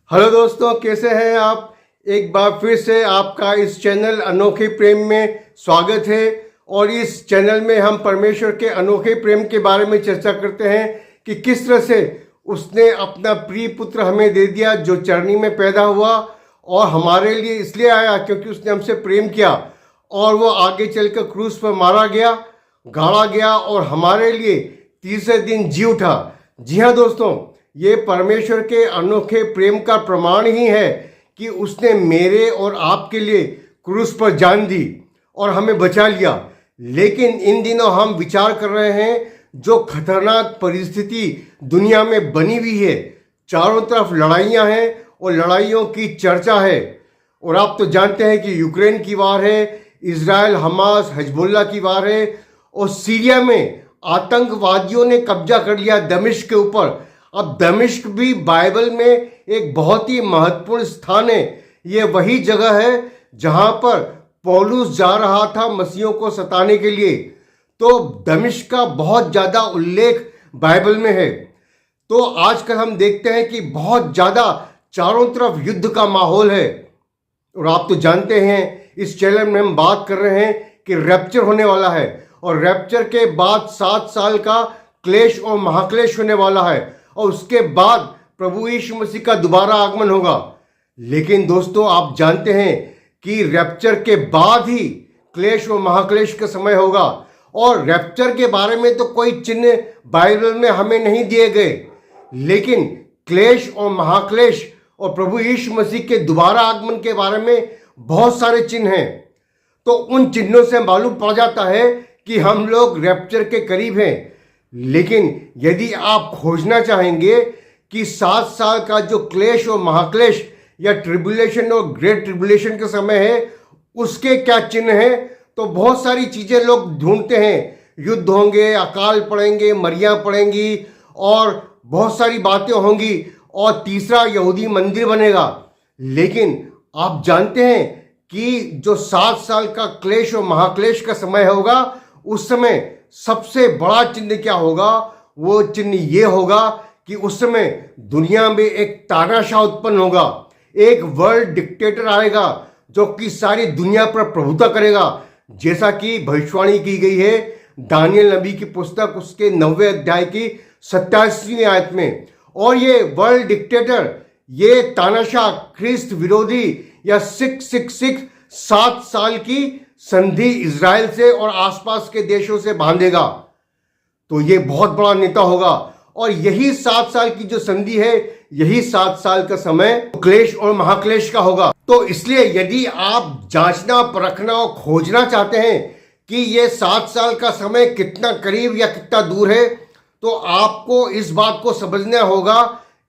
Hello दोस्तों, कैसे हैं आप। एक बार फिर से आपका इस चैनल अनोखे प्रेम में स्वागत है। और इस चैनल में हम परमेश्वर के अनोखे प्रेम के बारे में चर्चा करते हैं कि किस तरह से उसने अपना प्रिय पुत्र हमें दे दिया, जो चरनी में पैदा हुआ और हमारे लिए इसलिए आया क्योंकि उसने हमसे प्रेम किया। और वो आगे चलकर क्रूस पर मारा गया, गाड़ा गया और हमारे लिए तीसरे दिन जी उठा। जी हाँ दोस्तों, ये परमेश्वर के अनोखे प्रेम का प्रमाण ही है कि उसने मेरे और आपके लिए क्रूस पर जान दी और हमें बचा लिया। लेकिन इन दिनों हम विचार कर रहे हैं जो खतरनाक परिस्थिति दुनिया में बनी हुई है। चारों तरफ लड़ाइयां हैं और लड़ाइयों की चर्चा है। और आप तो जानते हैं कि यूक्रेन की वार है, इजराइल हमास हिजबुल्लाह की वार है, और सीरिया में आतंकवादियों ने कब्जा कर लिया दमिश्क के ऊपर। अब दमिश्क भी बाइबल में एक बहुत ही महत्वपूर्ण स्थान है। ये वही जगह है जहां पर पौलुस जा रहा था मसीहों को सताने के लिए। तो दमिश्क का बहुत ज़्यादा उल्लेख बाइबल में है। तो आजकल हम देखते हैं कि बहुत ज़्यादा चारों तरफ युद्ध का माहौल है। और आप तो जानते हैं, इस चैनल में हम बात कर रहे हैं कि रैप्चर होने वाला है और रैप्चर के बाद 7 साल का क्लेश और महाक्लेश होने वाला है और उसके बाद प्रभु यीशु मसीह का दोबारा आगमन होगा। लेकिन दोस्तों, आप जानते हैं कि रैप्चर के बाद ही क्लेश और महाक्लेश का समय होगा। और रैप्चर के बारे में तो कोई चिन्ह बाइबल में हमें नहीं दिए गए, लेकिन क्लेश और महाक्लेश और प्रभु यीशु मसीह के दोबारा आगमन के बारे में बहुत सारे चिन्ह हैं। तो उन चिन्हों से मालूम पड़ जाता है कि हम लोग रैप्चर के करीब हैं। लेकिन यदि आप खोजना चाहेंगे कि 7 साल का जो क्लेश और महाक्लेश या ट्रिबुलेशन और ग्रेट ट्रिबुलेशन का समय है, उसके क्या चिन्ह हैं, तो बहुत सारी चीज़ें लोग ढूंढते हैं। युद्ध होंगे, अकाल पड़ेंगे, मरियाँ पड़ेंगी और बहुत सारी बातें होंगी, और तीसरा यहूदी मंदिर बनेगा। लेकिन आप जानते हैं कि जो 7 साल का क्लेश और महाक्लेश का समय होगा, उस समय सबसे बड़ा चिन्ह क्या होगा? वो चिन्ह ये होगा कि उस समय दुनिया में एक तानाशाह उत्पन्न होगा। एक वर्ल्ड डिक्टेटर आएगा जो कि सारी दुनिया पर प्रभुता करेगा, जैसा कि भविष्यवाणी की गई है दानियल नबी की पुस्तक उसके 9वें अध्याय की 27वीं आयत में। और ये वर्ल्ड डिक्टेटर, ये तानाशाह ख्रिस्त विरोधी या 666 7 साल की संधि इजराइल से और आसपास के देशों से बांधेगा। तो ये बहुत बड़ा नेता होगा। और यही 7 साल की जो संधि है, यही 7 साल का समय क्लेश और महाक्लेश का होगा। तो इसलिए यदि आप जांचना, परखना और खोजना चाहते हैं कि ये 7 साल का समय कितना करीब या कितना दूर है, तो आपको इस बात को समझना होगा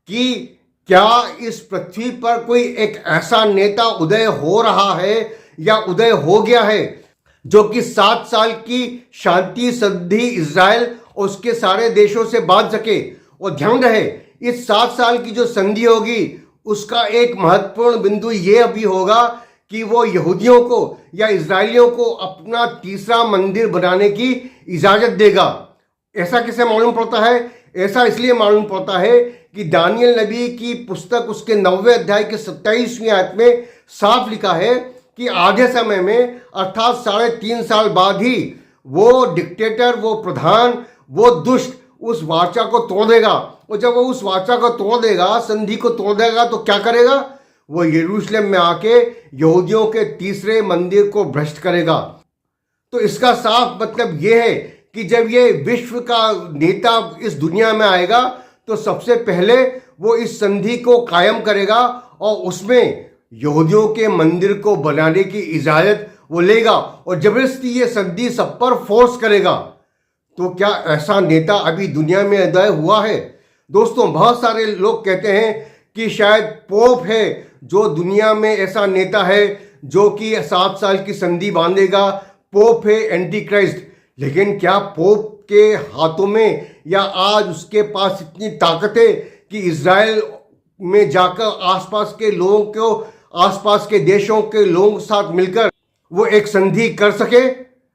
कि क्या इस पृथ्वी पर कोई एक ऐसा नेता उदय हो रहा है या उदय हो गया है जो कि 7 साल की शांति संधि इजराइल और उसके सारे देशों से बांध सके। और ध्यान रहे, इस 7 साल की जो संधि होगी, उसका एक महत्वपूर्ण बिंदु ये भी होगा कि वो यहूदियों को या इजराइलियों को अपना तीसरा मंदिर बनाने की इजाजत देगा। ऐसा कैसे मालूम पड़ता है? ऐसा इसलिए मालूम पड़ता है कि दानियल नबी की पुस्तक उसके 9वें अध्याय के 27वीं आयत में साफ लिखा है कि आधे समय में, अर्थात 3.5 साल बाद ही वो डिक्टेटर, वो प्रधान, वो दुष्ट उस वाचा को तोड़ देगा। और जब वो उस वाचा को तोड़ देगा, संधि को तोड़ देगा, तो क्या करेगा? वो यरूशलेम में आके यहूदियों के तीसरे मंदिर को भ्रष्ट करेगा। तो इसका साफ मतलब ये है कि जब ये विश्व का नेता इस दुनिया में आएगा, तो सबसे पहले वो इस संधि को कायम करेगा और उसमें यहूदियों के मंदिर को बनाने की इजाजत वो लेगा और जबरदस्ती ये संधि सब पर फोर्स करेगा। तो क्या ऐसा नेता अभी दुनिया में उदय हुआ है? दोस्तों, बहुत सारे लोग कहते हैं कि शायद पोप है जो दुनिया में ऐसा नेता है जो कि 7 साल की संधि बांधेगा। पोप है एंटी क्राइस्ट। लेकिन क्या पोप के हाथों में या आज उसके पास इतनी ताकत है कि इजराइल में जाकर आसपास के लोगों को, आसपास के देशों के लोगों के साथ मिलकर वो एक संधि कर सके?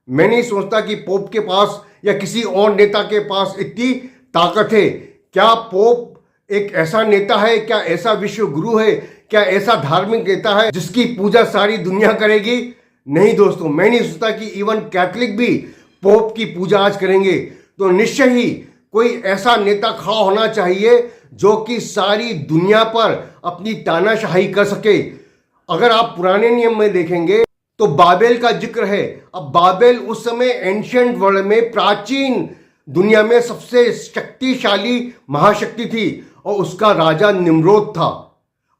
मैं नहीं सोचता कि पोप के पास या किसी और नेता के पास इतनी ताकत है। क्या पोप एक ऐसा नेता है क्या, ऐसा विश्व गुरु है क्या, ऐसा धार्मिक नेता है जिसकी पूजा सारी दुनिया करेगी? नहीं दोस्तों, मैं नहीं सोचता कि इवन कैथलिक भी पोप की पूजा आज करेंगे। तो निश्चय ही कोई ऐसा नेता खड़ा होना चाहिए जो कि सारी दुनिया पर अपनी तानाशाही कर सके। अगर आप पुराने नियम में देखेंगे तो बाबेल का जिक्र है। अब बाबेल उस समय एंशियंट वर्ल्ड में, प्राचीन दुनिया में सबसे शक्तिशाली महाशक्ति थी और उसका राजा निम्रोद था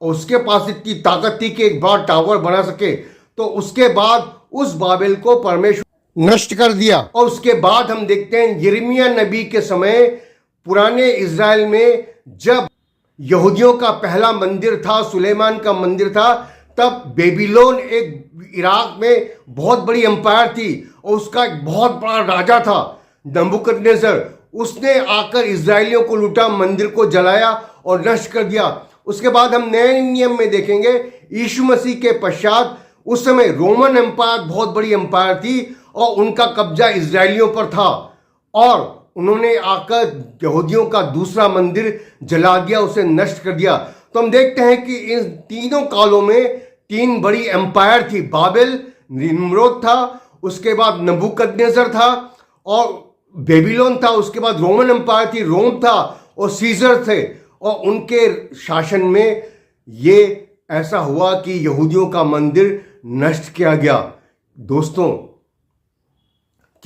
और उसके पास इतनी ताकत थी कि एक बड़ा टावर बना सके। तो उसके बाद उस बाबेल को परमेश्वर नष्ट कर दिया। और उसके बाद हम देखते हैं यिर्मयाह नबी के समय पुराने इज़राइल में जब यहूदियों का पहला मंदिर था, सुलेमान का मंदिर था, तब बेबीलोन एक इराक में बहुत बड़ी एम्पायर थी और उसका एक बहुत बड़ा राजा था नबूकदनेस्सर। उसने आकर इजरायलियों को लूटा, मंदिर को जलाया और नष्ट कर दिया। उसके बाद हम नए नियम में देखेंगे यीशु मसीह के पश्चात उस समय रोमन एम्पायर बहुत बड़ी एम्पायर थी और उनका कब्जा इजरायलियों पर था और उन्होंने आकर यहूदियों का दूसरा मंदिर जला दिया, उसे नष्ट कर दिया। तो हम देखते हैं कि इन तीनों कालों में तीन बड़ी एम्पायर थी। बाबेल, निम्रोद था, उसके बाद नबूकदनेस्सर था और बेबीलोन था, उसके बाद रोमन एम्पायर थी, रोम था और सीजर थे। और उनके शासन में ये ऐसा हुआ कि यहूदियों का मंदिर नष्ट किया गया। दोस्तों,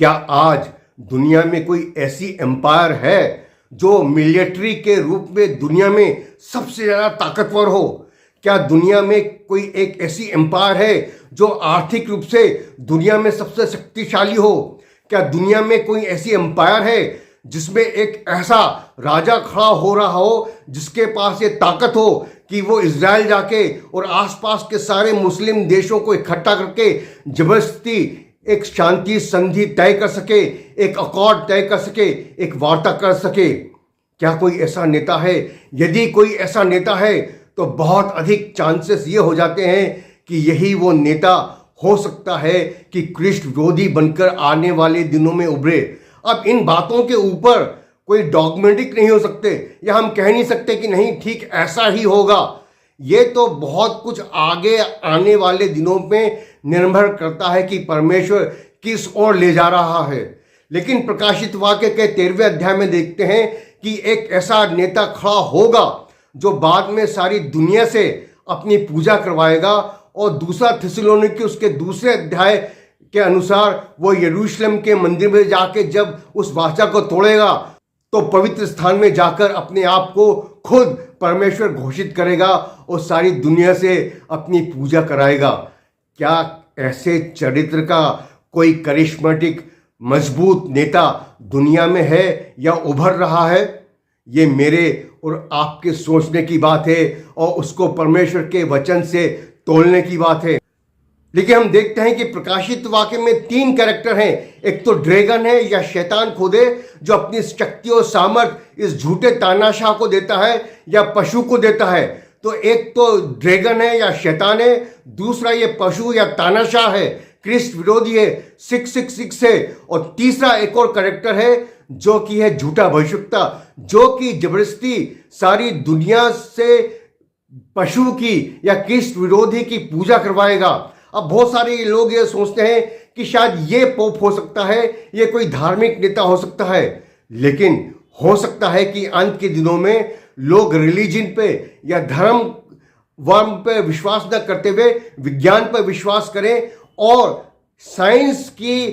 क्या आज दुनिया में कोई ऐसी एम्पायर है जो मिलिट्री के रूप में दुनिया में सबसे ज्यादा ताकतवर हो? क्या दुनिया में कोई एक ऐसी एम्पायर है जो आर्थिक रूप से दुनिया में सबसे शक्तिशाली हो? क्या दुनिया में कोई ऐसी एम्पायर है जिसमें एक ऐसा राजा खड़ा हो रहा हो जिसके पास ये ताकत हो कि वो इजराइल जाके और आसपास के सारे मुस्लिम देशों को इकट्ठा करके जबरदस्ती एक शांति संधि तय कर सके, एक अकॉर्ड तय कर सके, एक वार्ता कर सके? क्या कोई ऐसा नेता है? यदि कोई ऐसा नेता है तो बहुत अधिक चांसेस ये हो जाते हैं कि यही वो नेता हो सकता है कि क्रिस्ट विरोधी बनकर आने वाले दिनों में उभरे। अब इन बातों के ऊपर कोई डॉगमेटिक नहीं हो सकते या हम कह नहीं सकते कि नहीं ठीक ऐसा ही होगा। ये तो बहुत कुछ आगे आने वाले दिनों में निर्भर करता है कि परमेश्वर किस ओर ले जा रहा है। लेकिन प्रकाशित वाक्य के 13वें अध्याय में देखते हैं कि एक ऐसा नेता खड़ा होगा जो बाद में सारी दुनिया से अपनी पूजा करवाएगा। और दूसरा थिस्सलुनीकी उसके दूसरे अध्याय के अनुसार वो यरूशलेम के मंदिर में जाके जब उस वाचा को तोड़ेगा तो पवित्र स्थान में जाकर अपने आप को खुद परमेश्वर घोषित करेगा और सारी दुनिया से अपनी पूजा कराएगा। क्या ऐसे चरित्र का कोई करिश्मेटिक मजबूत नेता दुनिया में है या उभर रहा है? ये मेरे और आपके सोचने की बात है और उसको परमेश्वर के वचन से तोलने की बात है। लेकिन हम देखते हैं कि प्रकाशित वाक्य में 3 कैरेक्टर हैं। एक तो ड्रैगन है या शैतान खुद है जो अपनी शक्ति और सामर्थ इस झूठे तानाशाह को देता है या पशु को देता है। तो एक तो ड्रैगन है या शैतान है, दूसरा ये पशु या तानाशाह है, क्रिस्ट विरोधी है, 666 है, और तीसरा एक और कैरेक्टर है जो कि है झूठा भविष्यवक्ता, जो कि जबरदस्ती सारी दुनिया से पशु की या क्रिस्ट विरोधी की पूजा करवाएगा। अब बहुत सारे लोग ये सोचते हैं कि शायद ये पोप हो सकता है, ये कोई धार्मिक नेता हो सकता है। लेकिन हो सकता है कि अंत के दिनों में लोग रिलीजन पे या धर्म वर्म पे विश्वास न करते हुए विज्ञान पर विश्वास करें और साइंस की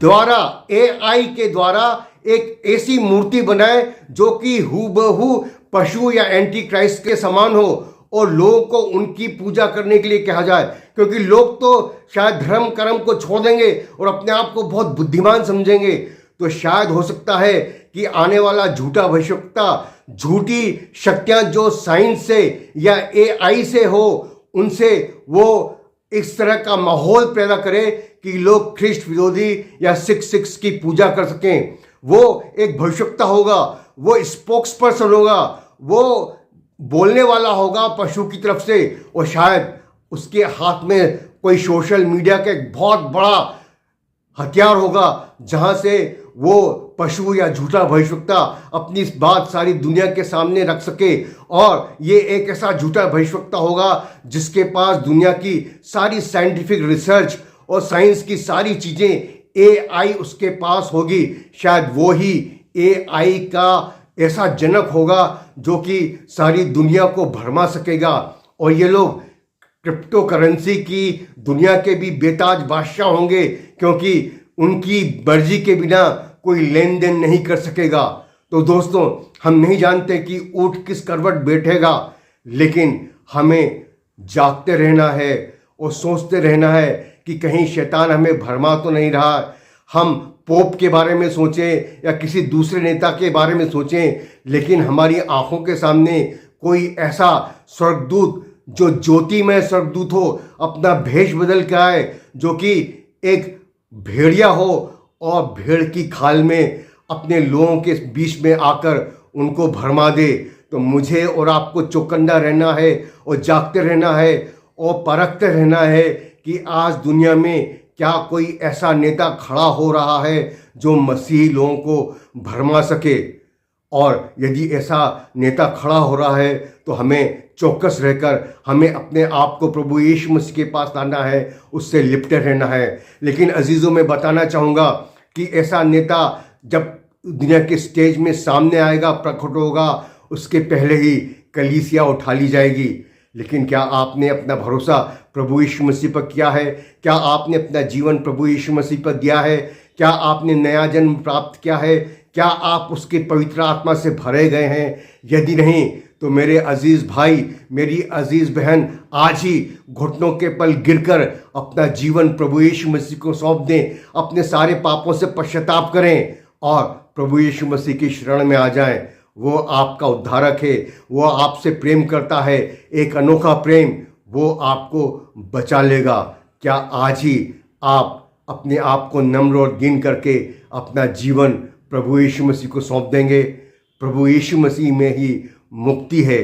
द्वारा, एआई के द्वारा एक ऐसी मूर्ति बनाए जो कि हूबहू पशु या एंटी क्राइस्ट के समान हो और लोगों को उनकी पूजा करने के लिए कहा जाए। क्योंकि लोग तो शायद धर्म कर्म को छोड़ देंगे और अपने आप को बहुत बुद्धिमान समझेंगे। तो शायद हो सकता है कि आने वाला झूठा भविष्यवक्ता, झूठी शक्तियां जो साइंस से या एआई से हो, उनसे वो इस तरह का माहौल पैदा करे कि लोग ख्रिस्ट विरोधी या 666 की पूजा कर सकें। वो एक भविष्यवक्ता होगा, वो स्पोक्स पर्सन होगा, वो बोलने वाला होगा पशु की तरफ से, और शायद उसके हाथ में कोई सोशल मीडिया का एक बहुत बड़ा हथियार होगा जहां से वो पशु या झूठा भविष्यवक्ता अपनी इस बात सारी दुनिया के सामने रख सके। और ये एक ऐसा झूठा भविष्यवक्ता होगा जिसके पास दुनिया की सारी साइंटिफिक रिसर्च और साइंस की सारी चीज़ें, AI उसके पास होगी। शायद वो ही AI का ऐसा जनक होगा जो कि सारी दुनिया को भरमा सकेगा। और ये लोग क्रिप्टो करेंसी की दुनिया के भी बेताज बादशाह होंगे, क्योंकि उनकी मर्जी के बिना कोई लेन देन नहीं कर सकेगा। तो दोस्तों, हम नहीं जानते कि ऊँट किस करवट बैठेगा, लेकिन हमें जागते रहना है और सोचते रहना है कि कहीं शैतान हमें भरमा तो नहीं रहा। हम पोप के बारे में सोचें या किसी दूसरे नेता के बारे में सोचें, लेकिन हमारी आंखों के सामने कोई ऐसा स्वर्गदूत जो ज्योतिमय स्वर्गदूत हो, अपना भेष बदल के आए, जो कि एक भेड़िया हो और भेड़ की खाल में अपने लोगों के बीच में आकर उनको भरमा दे। तो मुझे और आपको चौकन्ना रहना है और जागते रहना है और परखते रहना है कि आज दुनिया में क्या कोई ऐसा नेता खड़ा हो रहा है जो मसीही लोगों को भरमा सके। और यदि ऐसा नेता खड़ा हो रहा है तो हमें चौकस रहकर हमें अपने आप को प्रभु यीशु मसीह के पास लाना है, उससे लिपटे रहना है। लेकिन अजीज़ों, मैं बताना चाहूँगा कि ऐसा नेता जब दुनिया के स्टेज में सामने आएगा, प्रकट होगा, उसके पहले ही कलीसिया उठा ली जाएगी। लेकिन क्या आपने अपना भरोसा प्रभु यीशु मसीह पर किया है? क्या आपने अपना जीवन प्रभु यीशु मसीह पर दिया है? क्या आपने नया जन्म प्राप्त किया है? क्या आप उसके पवित्र आत्मा से भरे गए हैं? यदि नहीं तो मेरे अजीज़ भाई, मेरी अजीज़ बहन, आज ही घुटनों के पल गिरकर अपना जीवन प्रभु यीशु मसीह को सौंप दें, अपने सारे पापों से पश्चाताप करें और प्रभु यीशु मसीह की शरण में आ जाएं। वो आपका उद्धारक है, वो आपसे प्रेम करता है, एक अनोखा प्रेम, वो आपको बचा लेगा। क्या आज ही आप अपने आप को नम्र और दीन करके अपना जीवन प्रभु यीशु मसीह को सौंप देंगे? प्रभु यीशु मसीह में ही मुक्ति है,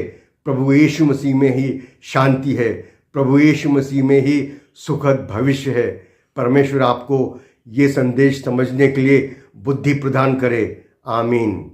प्रभु यीशु मसीह में ही शांति है, प्रभु यीशु मसीह में ही सुखद भविष्य है। परमेश्वर आपको ये संदेश समझने के लिए बुद्धि प्रदान करे। आमीन।